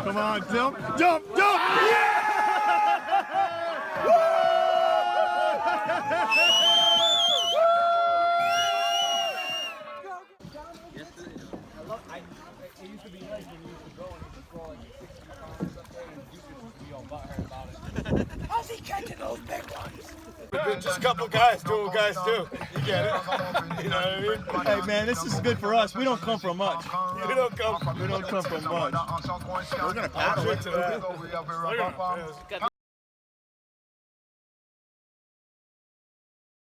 Come on, jump, jump, jump! Yeah! It used to be nice when you used to go and you could throw like 60 pounds up there and you could be all butthurt about it. How's he catching those big ones? Just a couple guys doing what guys do. You get it? You know what I mean? Hey man, this is good for us. We don't come from much. We don't come from much. We're gonna pass it to that.